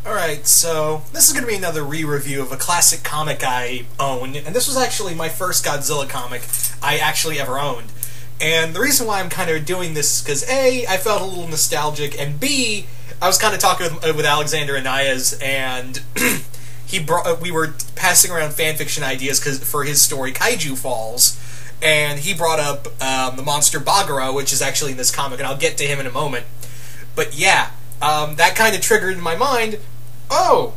Alright, so this is going to be another re-review of a classic comic I own, and this was actually my first Godzilla comic I actually ever owned. And the reason why I'm kind of doing this is because A, I felt a little nostalgic, and B, I was kind of talking with Alexander Anayas, and we were passing around fanfiction ideas for his story Kaiju Falls, and he brought up the monster Bagara, which is actually in this comic, and I'll get to him in a moment. But yeah, that kind of triggered in my mind, oh,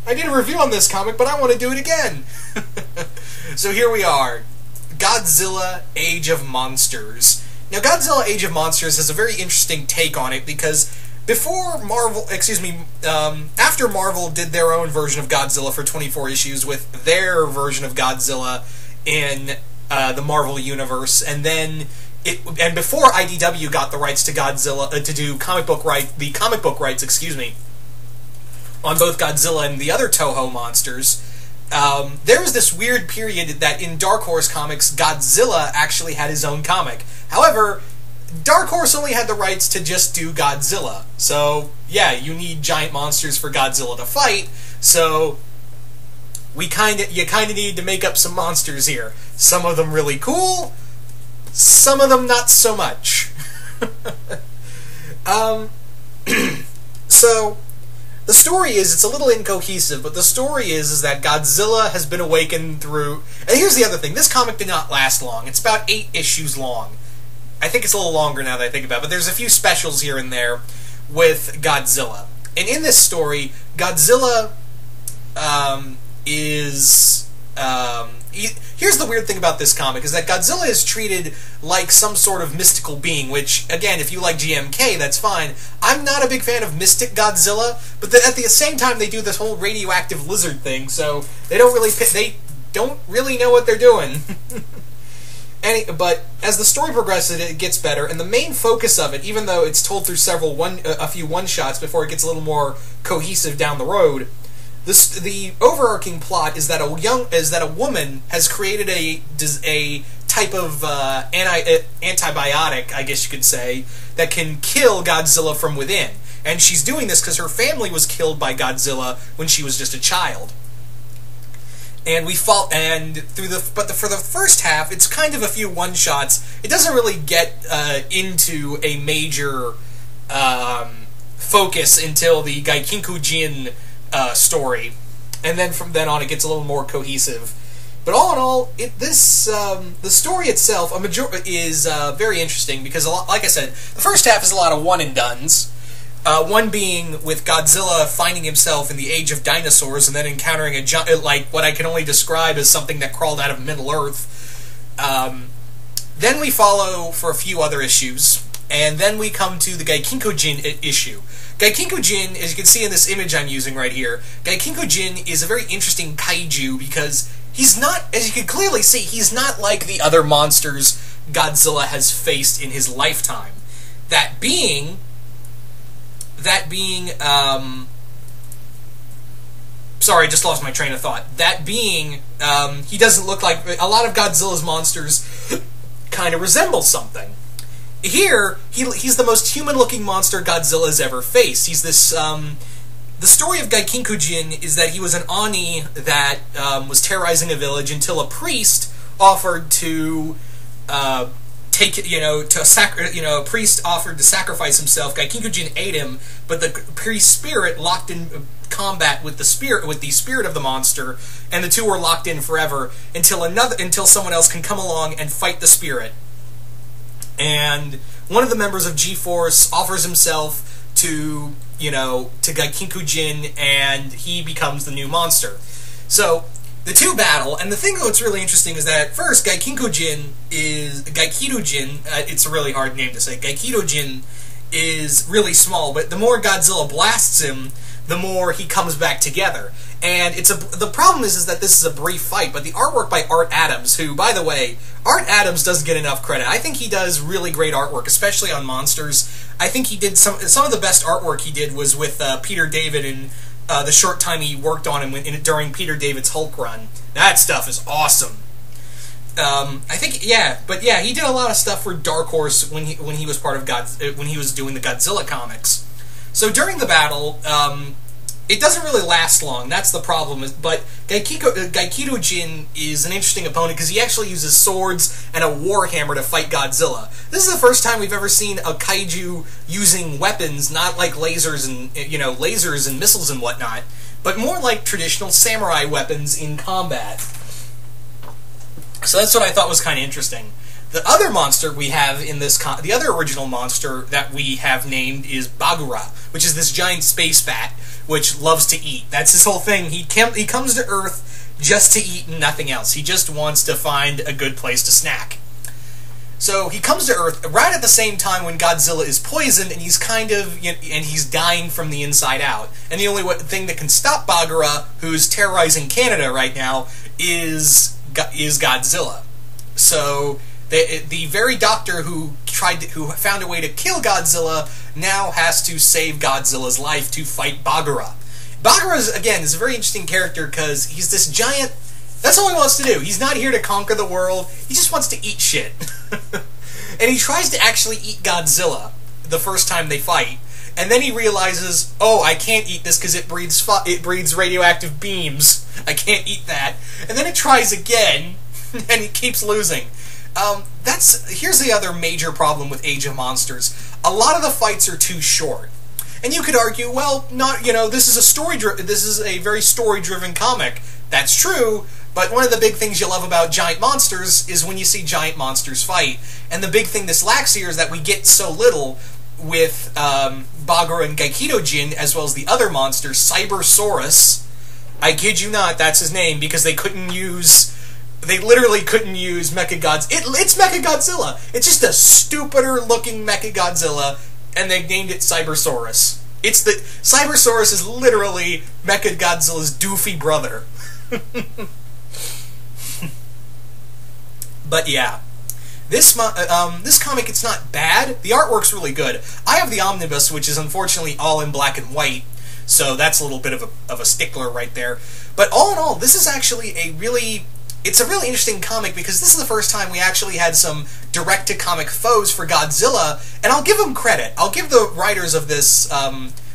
I did a review on this comic, but I want to do it again. So here we are, Godzilla Age of Monsters. Now, Godzilla Age of Monsters has a very interesting take on it, because after Marvel did their own version of Godzilla for 24 issues with their version of Godzilla in the Marvel Universe, and then before IDW got the rights to Godzilla to do comic book rights, on both Godzilla and the other Toho monsters, there was this weird period that in Dark Horse Comics, Godzilla actually had his own comic. However, Dark Horse only had the rights to just do Godzilla. So, yeah, you need giant monsters for Godzilla to fight, so you kind of need to make up some monsters here. Some of them really cool, some of them not so much. So, the story is, it's a little incohesive, but the story is that Godzilla has been awakened through... And here's the other thing, this comic did not last long. It's about 8 issues long. I think it's a little longer now that I think about it, but there's a few specials here and there with Godzilla. And in this story, Godzilla here's the weird thing about this comic, is that Godzilla is treated like some sort of mystical being, which, again, if you like GMK, that's fine. I'm not a big fan of Mystic Godzilla, but at the same time, they do this whole radioactive lizard thing, so they don't really know what they're doing. But as the story progresses, it gets better, and the main focus of it, even though it's told through a few one-shots before it gets a little more cohesive down the road, the overarching plot is that a woman has created a type of antibiotic, I guess you could say, that can kill Godzilla from within. And she's doing this because her family was killed by Godzilla when she was just a child. And for the first half, it's kind of a few one-shots. It doesn't really get into a major focus until the Gaikinku Jin story, and then from then on it gets a little more cohesive. But all in all, the story itself is very interesting, because, like I said, the first half is a lot of one-and-dones. One being with Godzilla finding himself in the age of dinosaurs and then encountering what I can only describe as something that crawled out of Middle-earth. Then we follow for a few other issues, and then we come to the Gaikinku Jin issue. Gaikinku Jin, as you can see in this image I'm using right here, Gaikinku Jin is a very interesting kaiju because he's not, as you can clearly see, he's not like the other monsters Godzilla has faced in his lifetime. That being, sorry, I just lost my train of thought. That being, he doesn't look like... A lot of Godzilla's monsters kind of resemble something. Here, he's the most human-looking monster Godzilla has ever faced. He's this... the story of Gaikinku Jin is that he was an Oni that was terrorizing a village until a priest offered to... a priest offered to sacrifice himself. Gaikinku Jin ate him, but the priest's spirit locked in combat with the spirit of the monster, and the two were locked in forever until someone else can come along and fight the spirit. And one of the members of G-Force offers himself to Gaikinku Jin, and he becomes the new monster. So the two battle, and the thing that's really interesting is that at first Gaikinku Jin, it's a really hard name to say. Gaikinku Jin is really small, but the more Godzilla blasts him, the more he comes back together. And the problem is that this is a brief fight, but the artwork by Art Adams, who, by the way, Art Adams doesn't get enough credit. I think he does really great artwork, especially on monsters. I think he did some of the best artwork he did was with Peter David in the short time he worked on him during Peter David's Hulk run. That stuff is awesome. I think, yeah, but yeah, he did a lot of stuff for Dark Horse when he was part of when he was doing the Godzilla comics. So during the battle, it doesn't really last long. That's the problem. But Gaikido Jin is an interesting opponent because he actually uses swords and a warhammer to fight Godzilla. This is the first time we've ever seen a kaiju using weapons, not like lasers and lasers and missiles and whatnot, but more like traditional samurai weapons in combat. So that's what I thought was kind of interesting. The other monster we have in this, the other original monster that we have named is Bagura, which is this giant space bat which loves to eat. That's his whole thing. He comes to Earth just to eat and nothing else. He just wants to find a good place to snack. So he comes to Earth right at the same time when Godzilla is poisoned, and he's and he's dying from the inside out. And the only thing that can stop Bagura, who's terrorizing Canada right now, is Godzilla. So the very doctor who found a way to kill Godzilla now has to save Godzilla's life to fight Bagura. Bagura, again, is a very interesting character because he's this giant. That's all he wants to do. He's not here to conquer the world. He just wants to eat shit. And he tries to actually eat Godzilla the first time they fight. And then he realizes, oh, I can't eat this because it breeds radioactive beams. I can't eat that. And then it tries again, and he keeps losing. Here's the other major problem with Age of Monsters. A lot of the fights are too short. And you could argue, well, this is a very story-driven comic. That's true, but one of the big things you love about giant monsters is when you see giant monsters fight. And the big thing this lacks here is that we get so little with Bagura and Gaikido Jin, as well as the other monster, Cybersaurus. I kid you not, that's his name, because they literally couldn't use Mechagodzilla. It's Mechagodzilla. It's just a stupider looking Mechagodzilla, and they named it Cybersaurus. Cybersaurus is literally Mechagodzilla's doofy brother. But yeah, this comic, it's not bad. The artwork's really good. I have the omnibus, which is unfortunately all in black and white, so that's a little bit of a stickler right there. But all in all, this is actually it's a really interesting comic because this is the first time we actually had some direct-to-comic foes for Godzilla, and I'll give them credit. I'll give the writers of this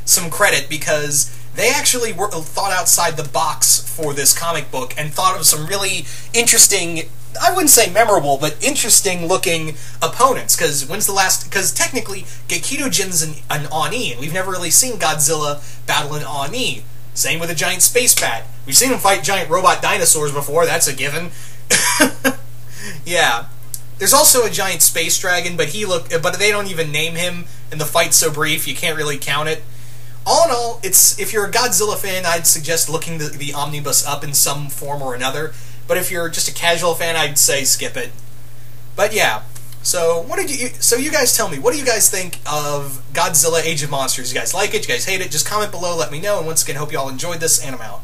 some credit because they actually thought outside the box for this comic book and thought of some really interesting, I wouldn't say memorable, but interesting-looking opponents. Because technically, Gaikido Jin's an Oni, and we've never really seen Godzilla battle an Oni. Same with a giant space bat. We've seen him fight giant robot dinosaurs before, that's a given. Yeah. There's also a giant space dragon, but they don't even name him, and the fight's so brief you can't really count it. All in all, if you're a Godzilla fan, I'd suggest looking the omnibus up in some form or another. But if you're just a casual fan, I'd say skip it. But yeah. So you guys tell me, what do you guys think of Godzilla Age of Monsters? You guys like it? You guys hate it? Just comment below, let me know, and once again, hope you all enjoyed this, and I'm out.